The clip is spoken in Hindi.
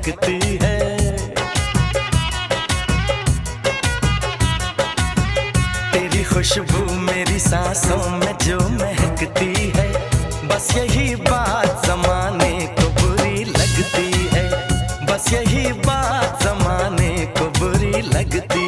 महकती है। तेरी खुशबू मेरी सांसों में जो महकती है, बस यही बात ज़माने को बुरी लगती है, बस यही बात ज़माने को बुरी लगती है।